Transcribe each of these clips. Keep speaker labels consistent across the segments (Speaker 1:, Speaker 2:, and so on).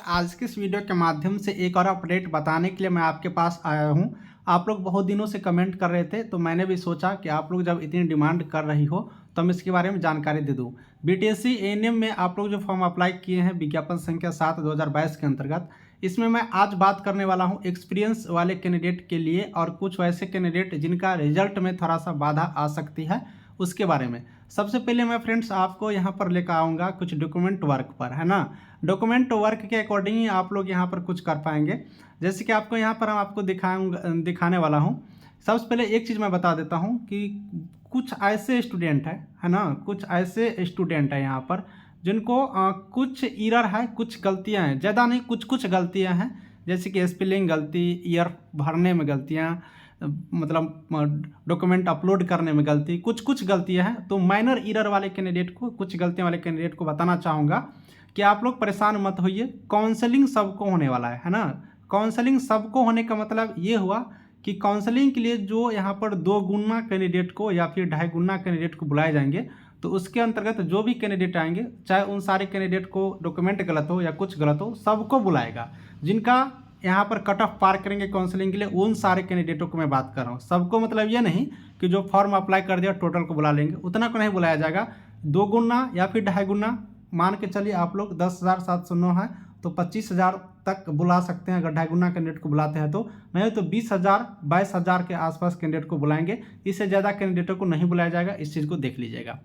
Speaker 1: आज के इस वीडियो के माध्यम से एक और अपडेट बताने के लिए मैं आपके पास आया हूं। आप लोग बहुत दिनों से कमेंट कर रहे थे, तो मैंने भी सोचा कि आप लोग जब इतनी डिमांड कर रही हो तो मैं इसके बारे में जानकारी दे दूं। बीटीएससी एएनएम में आप लोग जो फॉर्म अप्लाई किए हैं विज्ञापन संख्या 7/2022 के अंतर्गत, इसमें मैं आज बात करने वाला हूं एक्सपीरियंस वाले कैंडिडेट के लिए और कुछ वैसे कैंडिडेट जिनका रिजल्ट में थोड़ा सा बाधा आ सकती है उसके बारे में। सबसे पहले मैं फ्रेंड्स आपको यहाँ पर लेकर आऊँगा कुछ डॉक्यूमेंट वर्क पर, है ना। डॉक्यूमेंट वर्क के अकॉर्डिंग ही आप लोग यहाँ पर कुछ कर पाएंगे। जैसे कि आपको यहाँ पर हम आपको दिखाने वाला हूँ। सबसे पहले एक चीज़ मैं बता देता हूँ कि कुछ ऐसे स्टूडेंट है ना, कुछ ऐसे स्टूडेंट है यहाँ पर जिनको कुछ एरर है, कुछ गलतियाँ हैं, ज़्यादा नहीं, कुछ कुछ गलतियाँ हैं। जैसे कि स्पेलिंग गलती, ईयर भरने में गलतियाँ, मतलब डॉक्यूमेंट अपलोड करने में गलती, कुछ कुछ गलतियाँ हैं। तो माइनर एरर वाले कैंडिडेट को, कुछ गलतियाँ वाले कैंडिडेट को बताना चाहूँगा कि आप लोग परेशान मत होइए। काउंसलिंग सबको होने वाला है ना। काउंसलिंग सबको होने का मतलब ये हुआ कि काउंसलिंग के लिए जो यहाँ पर 2 गुना कैंडिडेट को या फिर 2.5 गुना कैंडिडेट को बुलाए जाएंगे, तो उसके अंतर्गत जो भी कैंडिडेट आएंगे, चाहे उन सारे कैंडिडेट को डॉक्यूमेंट गलत हो या कुछ गलत हो, सबको बुलाएगा। जिनका यहाँ पर कट ऑफ पार करेंगे काउंसलिंग के लिए, उन सारे कैंडिडेटों को मैं बात कर रहा हूँ। सबको मतलब ये नहीं कि जो फॉर्म अप्लाई कर दिया टोटल को बुला लेंगे, उतना को नहीं बुलाया जाएगा। 2 गुना या फिर 2.5 गुना मान के चलिए, आप लोग 10,709 है तो 25,000 तक बुला सकते हैं अगर 2.5 गुना कैंडिडेट को बुलाते हैं तो। नहीं तो 20,000 22,000 के आसपास कैंडिडेट को बुलाएंगे। इससे ज़्यादा कैंडिडेटों को नहीं बुलाया जाएगा, इस चीज़ को देख लीजिएगा।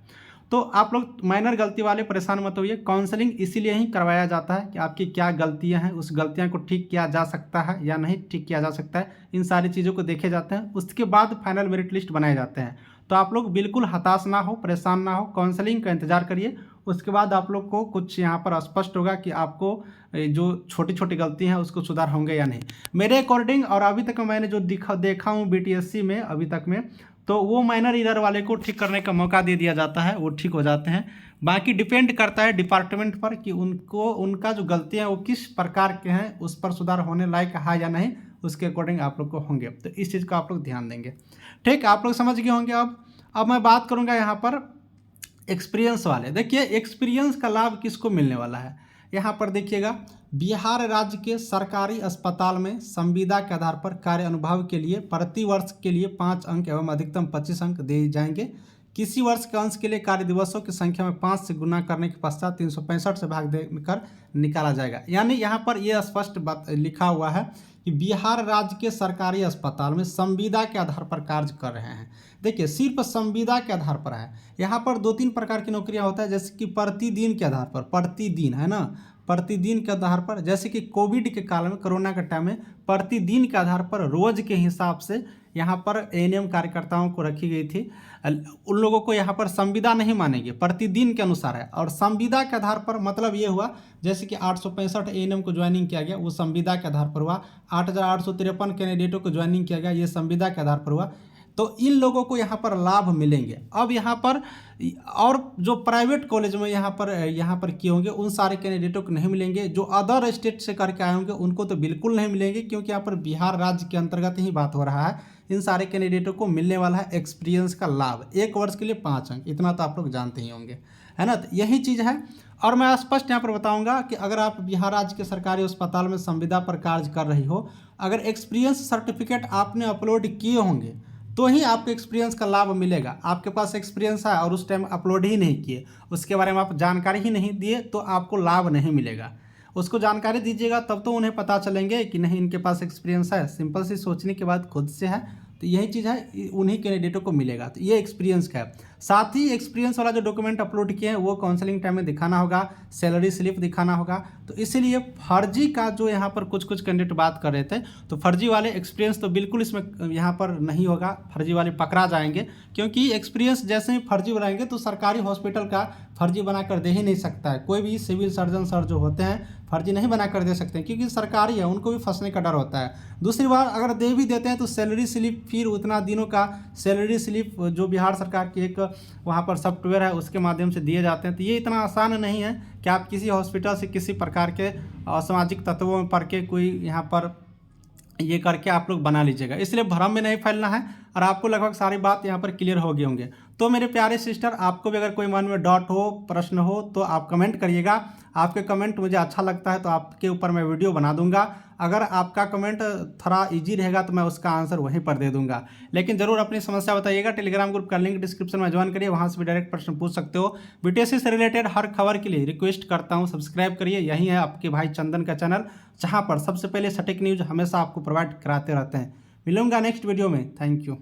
Speaker 1: तो आप लोग माइनर गलती वाले परेशान मत होइए। काउंसलिंग इसीलिए ही करवाया जाता है कि आपकी क्या गलतियां हैं, उस गलतियां को ठीक किया जा सकता है या नहीं ठीक किया जा सकता है, इन सारी चीज़ों को देखे जाते हैं। उसके बाद फाइनल मेरिट लिस्ट बनाए जाते हैं। तो आप लोग बिल्कुल हताश ना हो, परेशान ना हो, काउंसलिंग का इंतजार करिए। उसके बाद आप लोग को कुछ यहाँ पर स्पष्ट होगा कि आपको जो छोटी छोटी गलती हैं उसको सुधार होंगे या नहीं। मेरे अकॉर्डिंग और अभी तक मैंने जो देखा हूँ बीटीएससी में अभी तक में, तो वो माइनर एरर वाले को ठीक करने का मौका दे दिया जाता है, वो ठीक हो जाते हैं। बाकी डिपेंड करता है डिपार्टमेंट पर कि उनका जो गलतियाँ वो किस प्रकार के हैं, उस पर सुधार होने लायक है या नहीं, उसके अकॉर्डिंग आप लोग को होंगे। तो इस चीज़ का आप लोग ध्यान देंगे। ठीक, आप लोग समझ गए होंगे। अब मैं बात करूँगा यहाँ पर एक्सपीरियंस वाले। देखिए एक्सपीरियंस का लाभ किसको मिलने वाला है, यहाँ पर देखिएगा। बिहार राज्य के सरकारी अस्पताल में संविदा के आधार पर कार्य अनुभव के लिए प्रति वर्ष के लिए 5 अंक एवं अधिकतम 25 अंक दिए जाएंगे। किसी वर्ष के अंश के लिए कार्य दिवसों की संख्या में 5 से गुना करने के पश्चात 365 से भाग देकर निकाला जाएगा। यानी यहाँ पर यह स्पष्ट बात लिखा हुआ है कि बिहार राज्य के सरकारी अस्पताल में संविदा के आधार पर कार्य कर रहे हैं। देखिए सिर्फ संविदा के आधार पर है। यहाँ पर 2-3 प्रकार की नौकरियाँ होता है, जैसे कि प्रतिदिन के आधार पर, प्रतिदिन है ना, प्रतिदिन के आधार पर। जैसे कि कोविड के काल में, कोरोना के टाइम में प्रतिदिन के आधार पर रोज के हिसाब से यहाँ पर एएनएम कार्यकर्ताओं को रखी गई थी। उन लोगों को यहाँ पर संविदा नहीं मानेंगे, प्रतिदिन के अनुसार है। और संविदा के आधार पर मतलब ये हुआ, जैसे कि 865 एएनएम को ज्वाइनिंग किया गया, वो संविदा के आधार पर हुआ। 8,853 कैंडिडेटों को ज्वाइनिंग किया गया, ये संविदा के आधार पर हुआ। तो इन लोगों को यहाँ पर लाभ मिलेंगे। अब यहाँ पर और जो प्राइवेट कॉलेज में यहाँ पर किए होंगे, उन सारे कैंडिडेटों को नहीं मिलेंगे। जो अदर स्टेट से करके आए होंगे उनको तो बिल्कुल नहीं मिलेंगे, क्योंकि यहाँ पर बिहार राज्य के अंतर्गत ही बात हो रहा है। इन सारे कैंडिडेटों को मिलने वाला है एक्सपीरियंस का लाभ, 1 वर्ष के लिए 5 अंक। इतना तो आप लोग जानते ही होंगे, है ना। तो यही चीज़ है। और मैं स्पष्ट यहाँ पर बताऊंगा कि अगर आप बिहार राज्य के सरकारी अस्पताल में संविदा पर कार्य कर रही हो, अगर एक्सपीरियंस सर्टिफिकेट आपने अपलोड किए होंगे तो ही आपको एक्सपीरियंस का लाभ मिलेगा। आपके पास एक्सपीरियंस है और उस टाइम अपलोड ही नहीं किए, उसके बारे में आप जानकारी ही नहीं दिए, तो आपको लाभ नहीं मिलेगा। उसको जानकारी दीजिएगा, तब तो उन्हें पता चलेंगे कि नहीं इनके पास एक्सपीरियंस है। सिंपल सी सोचने के बाद खुद से है, तो यही चीज़ है, उन्हीं कैंडिडेटों को मिलेगा। तो ये एक्सपीरियंस का है। साथ ही एक्सपीरियंस वाला जो डॉक्यूमेंट अपलोड किए हैं वो काउंसलिंग टाइम में दिखाना होगा, सैलरी स्लिप दिखाना होगा। तो इसीलिए फर्जी का जो यहाँ पर कुछ कैंडिडेट बात कर रहे थे, तो फर्जी वाले एक्सपीरियंस तो बिल्कुल इसमें यहाँ पर नहीं होगा। फर्जी वाले पकड़ा जाएंगे, क्योंकि एक्सपीरियंस जैसे ही फर्जी बनाएंगे तो सरकारी हॉस्पिटल का फर्जी बना कर दे ही नहीं सकता है। कोई भी सिविल सर्जन सर जो होते हैं फर्जी नहीं बना कर दे सकते हैं, क्योंकि सरकारी है, उनको भी फंसने का डर होता है। दूसरी बार अगर दे भी देते हैं तो सैलरी स्लिप, फिर उतना दिनों का सैलरी स्लिप जो बिहार सरकार की एक वहाँ पर सॉफ्टवेयर है उसके माध्यम से दिए जाते हैं। तो ये इतना आसान नहीं है कि आप किसी हॉस्पिटल से किसी प्रकार के असामाजिक तत्वों में पढ़ के कोई यहाँ पर ये करके आप लोग बना लीजिएगा। इसलिए भ्रम में नहीं फैलना है, और आपको लगभग सारी बात यहाँ पर क्लियर हो गई होंगे। तो मेरे प्यारे सिस्टर, आपको भी अगर कोई मन में डाउट हो, प्रश्न हो, तो आप कमेंट करिएगा। आपके कमेंट मुझे अच्छा लगता है तो आपके ऊपर मैं वीडियो बना दूंगा। अगर आपका कमेंट थोड़ा इजी रहेगा तो मैं उसका आंसर वहीं पर दे दूंगा। लेकिन जरूर अपनी समस्या बताइएगा। टेलीग्राम ग्रुप का लिंक डिस्क्रिप्शन में ज्वाइन करिए, वहां से भी डायरेक्ट प्रश्न पूछ सकते हो। बीटीएससी से रिलेटेड हर खबर के लिए रिक्वेस्ट करता हूँ सब्सक्राइब करिए। यही है आपके भाई चंदन का चैनल, जहाँ पर सबसे पहले सटीक न्यूज हमेशा आपको प्रोवाइड कराते रहते हैं। मिलूंगा नेक्स्ट वीडियो में। Thank you.